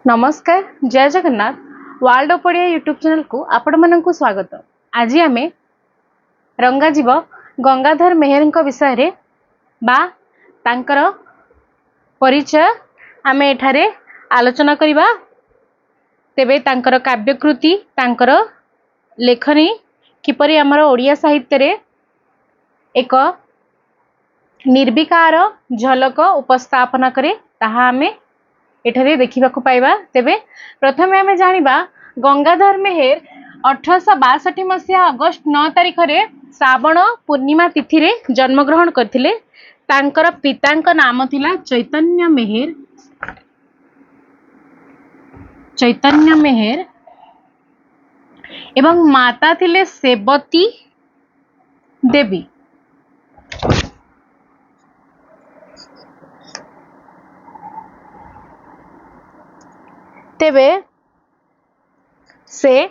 नमस्कार जय Jagannath world of Odia YouTube channel को आपण मानक स्वागत। आज आम रंगाजीव गंगाधर मेहर विषय रे बा तांकर परिचय आम एठारे आलोचना करिबा। तेबे तांकर काव्यकृति तांकर लेखनी किपरि आमर ओडिया साहित्य रे एक निर्विकार झलक उपस्थापना करे ताहा आमे एठारे देखिबा को पाइबा। तेबे प्रथमे आमे जानिबा गंगाधर मेहर 1862 मसीहा अगस्त 9 तारिख रे श्रावण पूर्णिमा तिथि रे जन्म ग्रहण करथिले। तांकर पितांक नाम थिला चैतन्य मेहर एवं माता थिले सेवती देवी। तेबे से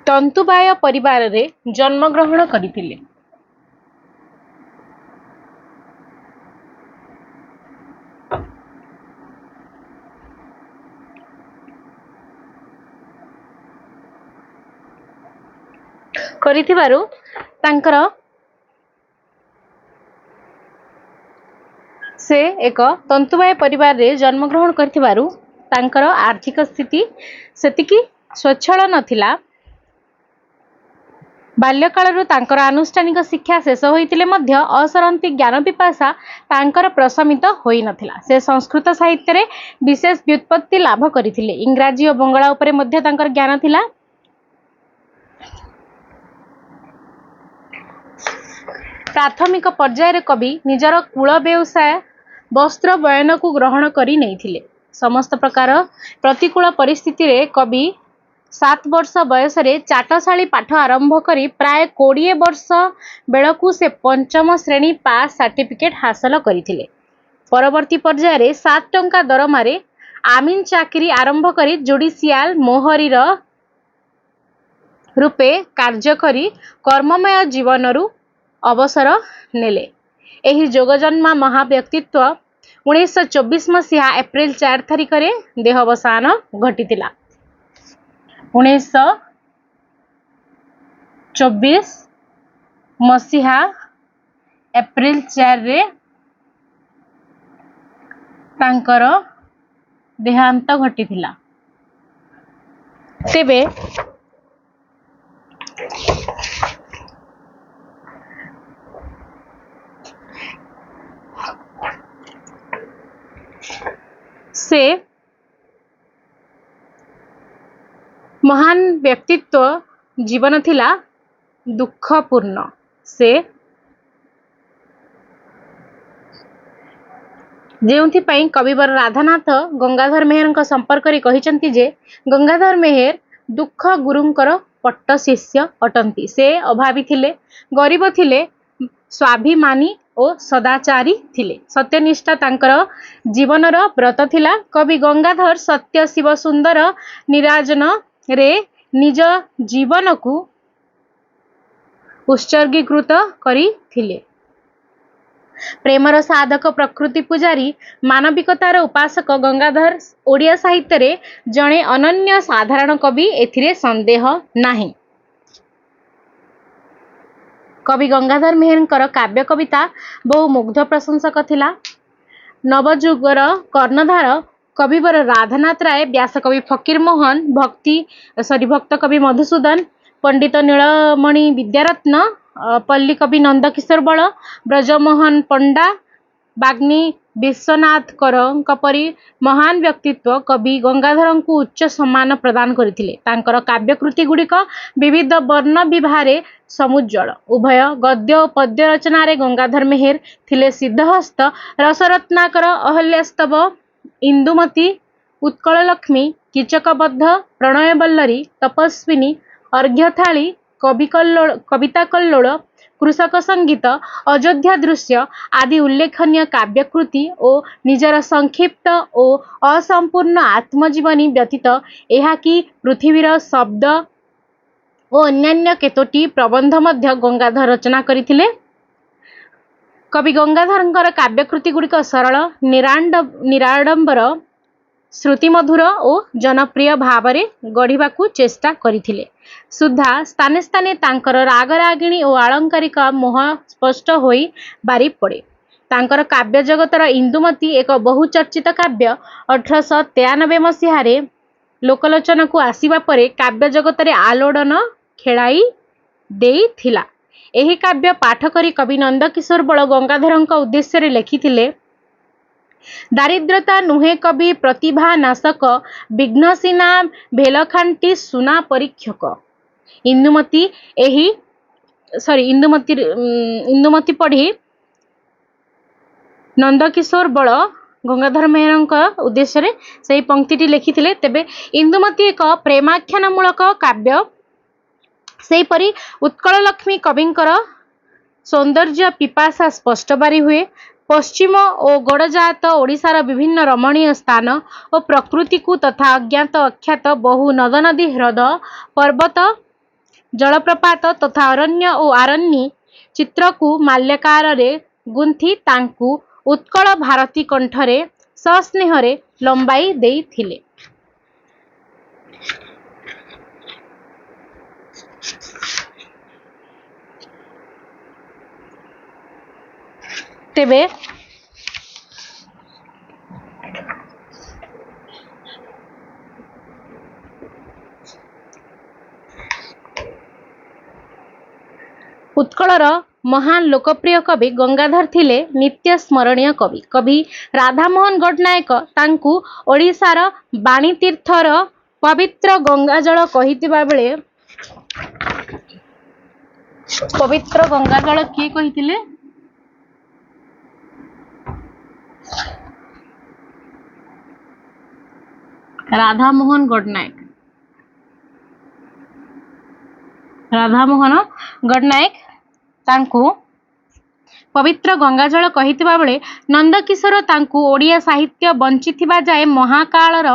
तंतुबाय परिवार रे जन्म ग्रहण करथिले। करिथिबारु तांकर से एक तंतुबाय परिवार रे जन्म ग्रहण करथिबारु तांकर आर्थिक स्थिति सेतिकी स्वच्छल नथिला। बाल्यकालरु तांकर आनुष्ठानिक शिक्षा शेष होइतिले मध्य असरंती ज्ञान पिपासा तांकर प्रशमित होई नथिला। से संस्कृत साहित्य रे विशेष व्युत्पत्ति लाभ करिथिले। इंग्राजी और बंगला उपरे मध्य तांकर ज्ञान थिला। प्राथमिक पर्याय रे कवि निजर कुल व्यवसाय वस्त्र बयन को ग्रहण करी नैथिले। समस्त प्रकार प्रतिकूल परिस्थिति रे कवि 7 वर्ष बयस रे चाटशाली पाठ आरंभ करी प्राय 20 वर्ष बेलकू से पंचम श्रेणी पास सर्टिफिकेट हासिल करिथिले। परवर्ती पर्याय रे 7 टंका दरमा रे आमीन चाकरी आरंभ करी जुडिशियल मोहरीर रूपे कार्य करी कर्ममय जीवनरू अवसर नेले। एही जोगजन्मा महाव्यक्तित्व 1924 मसीहा एप्रिल 4 तारिख रे देहावसान घटितिला। 1924 मसीहा एप्रिल 4 रे तांकर देहांत घटितिला। तेबे से महान व्यक्तित्व जीवन थिला दुखपूर्ण। से जेउंथि कविवर राधानाथ गंगाधर मेहर संपर्क रे कहिचंती जे गंगाधर मेहर दुख गुरुंकर पट्ट शिष्य अटंती। से अभावी थिले, गरीब थिले, स्वाभिमानी और सदाचारी थिले। सत्यनिष्ठा तांकर जीवनर व्रत थिला। कवि गंगाधर सत्य शिव सुंदर निराजन रे निज जीवन को उत्सर्गीकृत करी थिले। प्रेमर साधक प्रकृति पुजारी मानविकतार उपासक गंगाधर ओडिया साहित्य रे जणे अनन्य साधारण कवि एथिरे संदेह नाही। कवि गंगाधर मेहर काव्य कविता बहु मुग्ध प्रशंसक थिला। नवजुगर कर्णधार कविवर राधानाथ राय, व्यासकवि फकीर मोहन, भक्त कवि मधुसूदन, पंडित नीलमणि विद्यारत्न, पल्ली कवि नंदकिशोर बल, ब्रजमोहन पंडा, बाग्नी विश्वनाथ कर परी महान व्यक्तित्व कवि गंगाधर को उच्च सम्मान प्रदान करथिले। तांकर काव्यकृति गुड़िक विविध वर्ण विभारे समुज्ज्वल। उभय गद्य और पद्य रचना रे गंगाधर मेहर थिले सिद्धहस्त। रसरत्नाकर, अहल्यास्तव, इंदुमती, उत्कल लक्ष्मी, कीचकबद्ध, प्रणयवल्लरी, तपस्विनी, अर्घ्यथाली, कविता कल्लोळ, कृषक संगीत, अयोध्या दृश्य आदि उल्लेखनीय काव्यकृति और निजर संक्षिप्त और असंपूर्ण आत्मजीवनी व्यतीत यह कि पृथ्वीर शब्द और अन्यान्य केतोटी प्रबंध मध्य गंगाधर रचना करथिले। कवि गंगाधरଙ୍କର काव्यकृति गुड़िक सरल निराडंबर श्रुतिमधुर और जनप्रिय भाव में गढ़ा चेष्टा करथिले। सुधा स्थाने स्थाने तांकर रागरागिणी और आलंकारिक मोह स्पष्ट होई बारी पड़े। तांकर काव्य जगतर इंदुमती एक बहुचर्चित काव्य 1893 मसीह लोकलोचन को आसीबा परे काव्य जगत आलोड़न खेलाई देइथिला। एही काव्य पाठ करी कवि नंदकिशोर बल गंगाधरଙ୍କ उद्देश्य लेखिथिले। दारिद्रता नुहे कवि प्रतिभा नाशक विघ्नसीना भेलखांटी सुना परीक्षक। इंदुमती पढ़ी नंदकिशोर बल गंगाधर मेहर उद्देश्य से पंक्ति लिखिथिले। तेबे इंदुमती एक प्रेमाख्यानमूलक काव्य। सेहीपरि उत्कल लक्ष्मी कविंकर सौंदर्य पिपासा स्पष्ट बारी हुए। पश्चिम और गड़जात ओडिशार विभिन्न रमणीय स्थान और प्रकृति को तथा अज्ञात अख्यात बहु नद नदी ह्रद पर्वत जलप्रपात तथा अरण्य और आरण्य चित्र को माल्यकार रे गुंथी तांकु उत्कल भारती कंठरे सस्नेहरे लंबाई देइथिले। तेबे उत्कलर महान लोकप्रिय कवि गंगाधर थिले नित्य स्मरणीय कवि। कवि राधामोहन गडनायक तांकु ओडिशार बाणीतीर्थर पवित्र गंगाजल कहितिबा बेले पवित्र गंगाजल किए कहितिले? राधामोहन गडनायक। राधामोहन गडनायक तांकु पवित्र गंगाजल कहितिबा बेले नंदकिशोर तांकु ओडिया साहित्य बंचिथिबा जाए महाकालर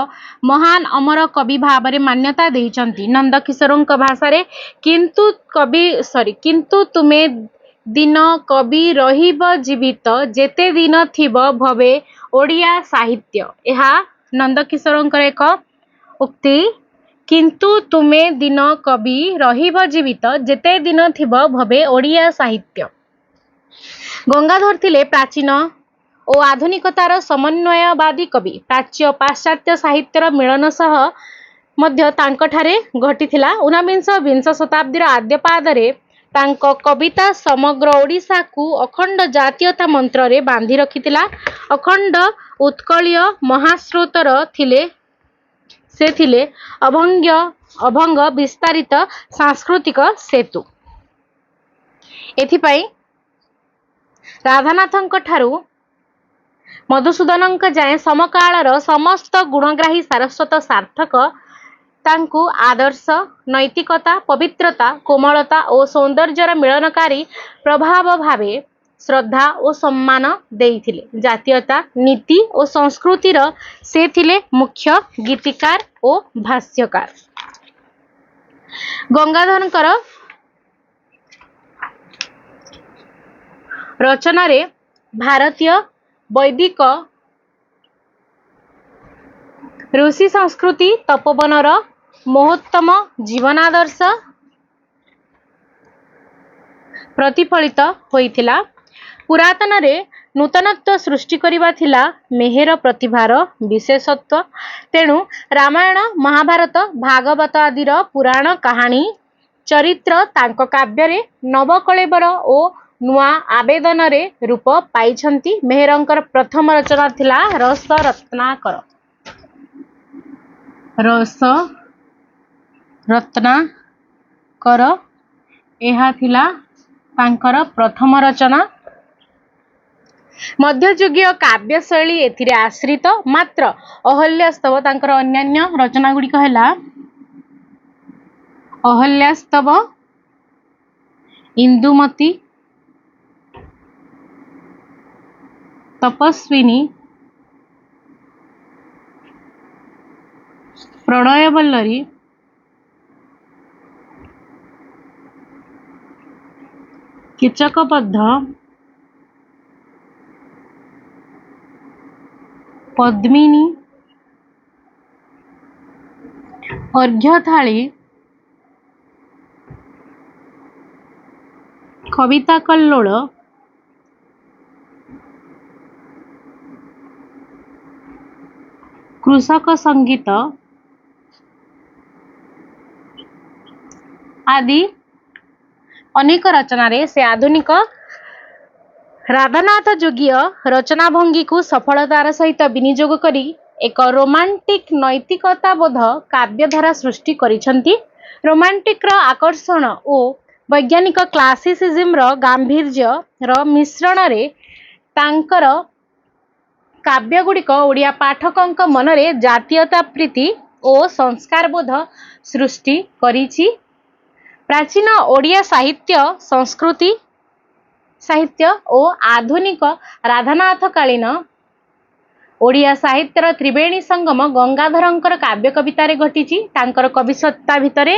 महान अमर कवि भाव मान्यता देइचंती। नंदकिशोरଙ୍କ भाषारे किंतु तुमे दिन कवि रहिब जीवित जेते दिन थिब भवे ओडिया साहित्य। यह नंदकिशोरଙ୍କର एक उक्ति। किंतु तुमे दिन कवि रहिब जीवित जेते दिन थिब भवे ओडिया साहित्य। गंगाधर थिले प्राचीन और आधुनिकतार समन्वयवादी कवि। प्राच्य पाश्चात्य साहित्यर मिलन सह मध्य तांकठारे घटिथिला। 19-20 शताब्दीर आद्य पादरे तांको कविता समग्र ओडिशा को अखंड जातीयता मंत्र रे बांधी रखिथिला। अखंड उत्कलीय महास्रोतर थिले से थिले अभंग विस्तारित सांस्कृतिक सेतु। एथिपाई राधानाथଙ୍କ ठारू मधुसूदनଙ୍କ जाए समकालर समस्त गुणग्राही सारस्वत सार्थक तांकु आदर्श नैतिकता पवित्रता कोमलता और सौंदर्यर मिलनकारी प्रभाव भावे श्रद्धा और सम्मान देइथिले। जातीयता नीति और संस्कृतिर से थिले मुख्य गीतिकार और भाष्यकार। गंगाधरଙ୍କର रचनारे भारतीय वैदिक ऋषि संस्कृति तपोवनर महोत्तम जीवनादर्श प्रतिफलित होइथिला। पुरातन रे नूतनत्व सृष्टि करिबा थिला मेहेर प्रतिभार विशेषत्व। तेणु रामायण महाभारत भागवत आदिर पुराण कहानी चरित्र तांको काव्य रे नवकलेबर और नुआ आवेदन रे रूप पाइछंती। मेहेरंकर प्रथम रचना थिला रस रत्नाकर। रस रत्नाकर एहा थिला तांकर प्रथम रचना। मध्ययुगीय काव्य शैली एथिरे आश्रित। मात्र अहल्यास्तव तांकर अन्यान्य रचना गुड़िक हैला अहल्यास्तव इंदुमती तपस्विनी प्रणयवल्लरी कीचकबद्ध ପଦ୍ମିନୀ ଅର୍ଘ୍ୟଥାଳି କବିତା କଲ୍ଲୋଳ କୃଷକ ସଙ୍ଗୀତ ଆଦି ଅନେକ ରଚନାରେ ସେ ଆଧୁନିକ ରାଧାନାଥ ଯୁଗୀୟ ରଚନା ଭଙ୍ଗୀକୁ ସଫଳତାର ସହିତ ବିନିଯୋଗ କରି ଏକ ରୋମାଣ୍ଟିକ୍ ନୈତିକତାବୋଧ କାବ୍ୟଧାରା ସୃଷ୍ଟି କରିଛନ୍ତି। ରୋମାଣ୍ଟିକ୍ର ଆକର୍ଷଣ ଓ ବୈଜ୍ଞାନିକ କ୍ଲାସିସିଜିମ୍ର ଗାମ୍ଭୀର୍ଯ୍ୟର ମିଶ୍ରଣରେ ତାଙ୍କର କାବ୍ୟଗୁଡ଼ିକ ଓଡ଼ିଆ ପାଠକଙ୍କ ମନରେ ଜାତୀୟତା ପ୍ରୀତି ଓ ସଂସ୍କାରବୋଧ ସୃଷ୍ଟି କରିଛି। ପ୍ରାଚୀନ ଓଡ଼ିଆ ସାହିତ୍ୟ ଓ ଆଧୁନିକ ରାଧାନାଥକାଳୀନ ଓଡ଼ିଆ ସାହିତ୍ୟର ତ୍ରିବେଣୀ ସଙ୍ଗମ ଗଙ୍ଗାଧରଙ୍କର କାବ୍ୟ କବିତାରେ ଘଟିଛି। ତାଙ୍କର କବିସତ୍ତା ଭିତରେ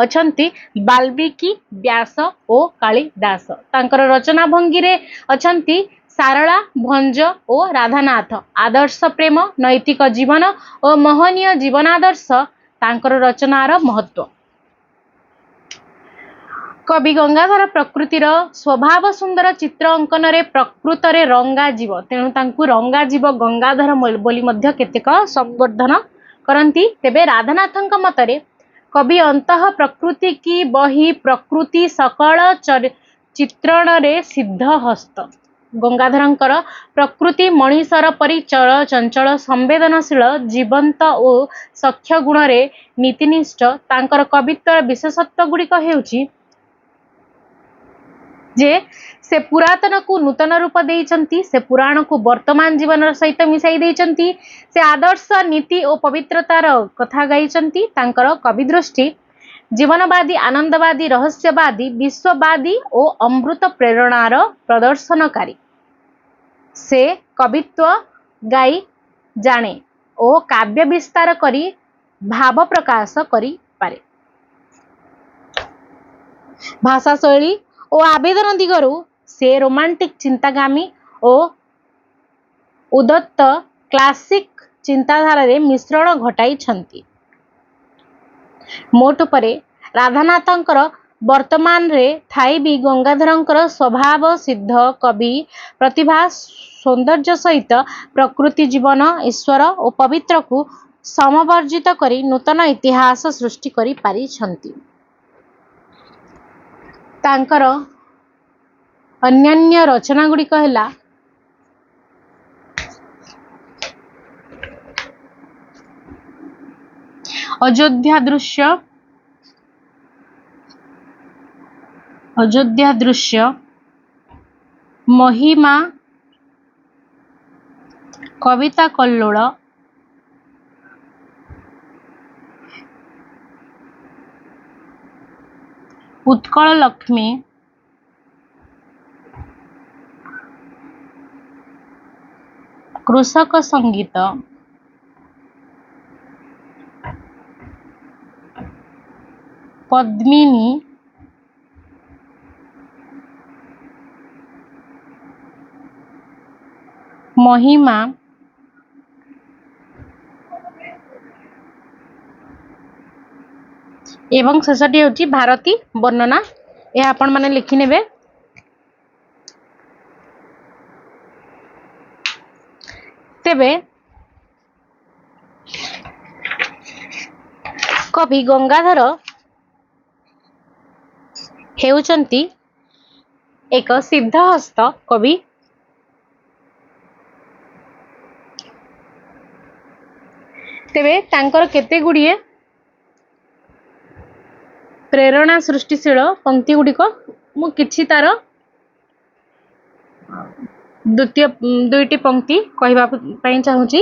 ଅଛନ୍ତି ବାଲ୍ମୀକି, ବ୍ୟାସ ଓ କାଳିଦାସ। ତାଙ୍କର ରଚନା ଭଙ୍ଗୀରେ ଅଛନ୍ତି ସାରଳା, ଭଞ୍ଜ ଓ ରାଧାନାଥ। ଆଦର୍ଶ ପ୍ରେମ, ନୈତିକ ଜୀବନ ଓ ମହନୀୟ ଜୀବନାଦର୍ଶ ତାଙ୍କର ରଚନାର ମହତ୍ତ୍ୱ। କବି ଗଙ୍ଗାଧର ପ୍ରକୃତିର ସ୍ୱଭାବ ସୁନ୍ଦର ଚିତ୍ର ଅଙ୍କନରେ ପ୍ରକୃତରେ ରଙ୍ଗାଜୀବ, ତେଣୁ ତାଙ୍କୁ ରଙ୍ଗାଜୀବ ଗଙ୍ଗାଧର ବୋଲି ମଧ୍ୟ କେତେକ ସମ୍ବୋଧନ କରନ୍ତି। ତେବେ ରାଧାନାଥଙ୍କ ମତରେ କବି ଅନ୍ତଃ ପ୍ରକୃତି କି ବହି ପ୍ରକୃତି ସକଳ ଚିତ୍ରଣରେ ସିଦ୍ଧହସ୍ତ। ଗଙ୍ଗାଧରଙ୍କର ପ୍ରକୃତି ମଣିଷର ପରି ଚଞ୍ଚଳ, ସମ୍ବେଦନଶୀଳ, ଜୀବନ୍ତ ଓ ସଖ୍ୟ ଗୁଣରେ ନୀତିନିଷ୍ଠ। ତାଙ୍କର କବିତ୍ୱର ବିଶେଷତ୍ୱଗୁଡ଼ିକ ହେଉଛି ଯେ ସେ ପୁରାତନକୁ ନୂତନ ରୂପ ଦେଇଛନ୍ତି, ସେ ପୁରାଣକୁ ବର୍ତ୍ତମାନ ଜୀବନର ସହିତ ମିଶାଇ ଦେଇଛନ୍ତି, ସେ ଆଦର୍ଶ, ନୀତି ଓ ପବିତ୍ରତାର କଥା ଗାଇଛନ୍ତି। ତାଙ୍କର କବିଦୃଷ୍ଟି ଜୀବନବାଦୀ, ଆନନ୍ଦବାଦୀ, ରହସ୍ୟବାଦୀ, ବିଶ୍ୱବାଦୀ ଓ ଅମୃତ ପ୍ରେରଣାର ପ୍ରଦର୍ଶନକାରୀ। ସେ କବିତ୍ୱ ଗାଇ ଜାଣେ ଓ କାବ୍ୟ ବିସ୍ତାର କରି ଭାବ ପ୍ରକାଶ କରିପାରେ। ଭାଷାଶୈଳୀ ଓ ଆବେଦନ ଦିଗରୁ ସେ ରୋମାଣ୍ଟିକ୍ ଚିନ୍ତାଗାମୀ ଓ ଉଦାତ୍ତ କ୍ଲାସିକ୍ ଚିନ୍ତାଧାରାରେ ମିଶ୍ରଣ ଘଟାଇଛନ୍ତି। ମୋଟ ଉପରେ ରାଧାନାଥଙ୍କର ବର୍ତ୍ତମାନରେ ଥାଇ ବି ଗଙ୍ଗାଧରଙ୍କର ସ୍ୱଭାବସିଦ୍ଧ କବି ପ୍ରତିଭା ସୌନ୍ଦର୍ଯ୍ୟ ସହିତ ପ୍ରକୃତି, ଜୀବନ, ଈଶ୍ୱର ଓ ପବିତ୍ରକୁ ସମବର୍ଜିତ କରି ନୂତନ ଇତିହାସ ସୃଷ୍ଟି କରି ପାରିଛନ୍ତି। ତାଙ୍କର ଅନ୍ୟାନ୍ୟ ରଚନାଗୁଡ଼ିକ ହେଲା ଅଯୋଧ୍ୟା ଦୃଶ୍ୟ, ମହିମା, କବିତା କଲ୍ଲୋଳ, ଉତ୍କଳ ଲକ୍ଷ୍ମୀ, କୃଷକ ସଙ୍ଗୀତ, ପଦ୍ମିନୀ, ମହିମା, ଏବଂ ଶେଷଟି ହେଉଛି ଭାରତୀ ବର୍ଣ୍ଣନା। ଏହା ଆପଣମାନେ ଲେଖିନେବେ। ତେବେ କବି ଗଙ୍ଗାଧର ହେଉଛନ୍ତି ଏକ ସିଦ୍ଧହସ୍ତ କବି। ତେବେ ତାଙ୍କର କେତେଗୁଡ଼ିଏ ପ୍ରେରଣା ସୃଷ୍ଟିଶୀଳ ପଂକ୍ତି ଗୁଡ଼ିକ ମୁଁ କିଛି ତାର ଦୁଇଟି ପଂକ୍ତି କହିବା ପାଇଁ ଚାହୁଁଛି।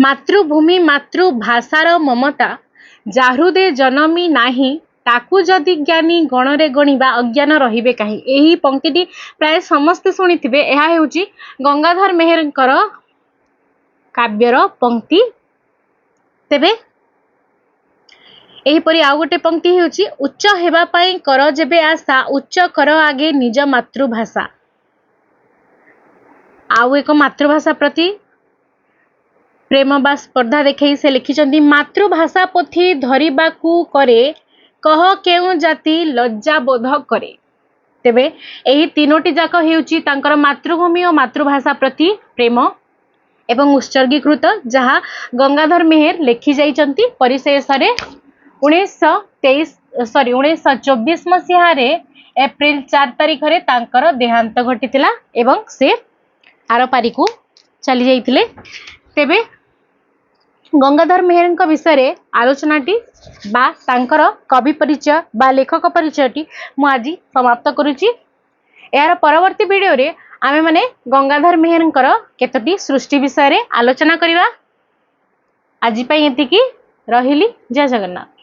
ମାତୃଭୂମି ମାତୃଭାଷାର ମମତା ଯାହୃଦେ ଜନମି ନାହିଁ, ତାକୁ ଯଦି ଜ୍ଞାନୀ ଗଣରେ ଗଣିବା ଅଜ୍ଞାନ ରହିବେ କାହିଁ। ଏହି ପଂକ୍ତିଟି ପ୍ରାୟ ସମସ୍ତେ ଶୁଣିଥିବେ। ଏହା ହେଉଛି ଗଙ୍ଗାଧର ମେହେରଙ୍କର କାବ୍ୟର ପଂକ୍ତି। ତେବେ ଏହିପରି ଆଉ ଗୋଟେ ପଂକ୍ତି ହେଉଛି, ଉଚ୍ଚ ହେବା ପାଇଁ କର ଯେବେ ଆଶା, ଉଚ୍ଚ କର ଆଗେ ନିଜ ମାତୃଭାଷା। आउ एक मातृभाषा प्रति प्रेम बा स्पर्धा देखई से लिखिछन्ती मातृभाषा पोथी धरिबाकू करे कह केउ जाति लज्जा बोध करे। तेबे एही तीनोटी जाक हेउची तांकर मातृभूमि और मातृभाषा प्रति प्रेम एवं उत्सर्गीकृत जहाँ गंगाधर मेहेर लिखि जाइछन्ती परिशेष रे 1924 मसीहा रे एप्रिल 4 तारिख रे तांकर देहांत घटितिला एवं से आर पारी को चली जाइतिले। तेबे गंगाधर मेहेर विषय रे आलोचनाटी बा तांकर कवि परिचय बा लेखक परिचयटी मु आज समाप्त करुची। यार परवर्ती वीडियो रे आमे माने गंगाधर मेहेर केतोटी सृष्टि विषय रे आलोचना करिवा। आज पई एतिकी रहिली। जय जगन्नाथ।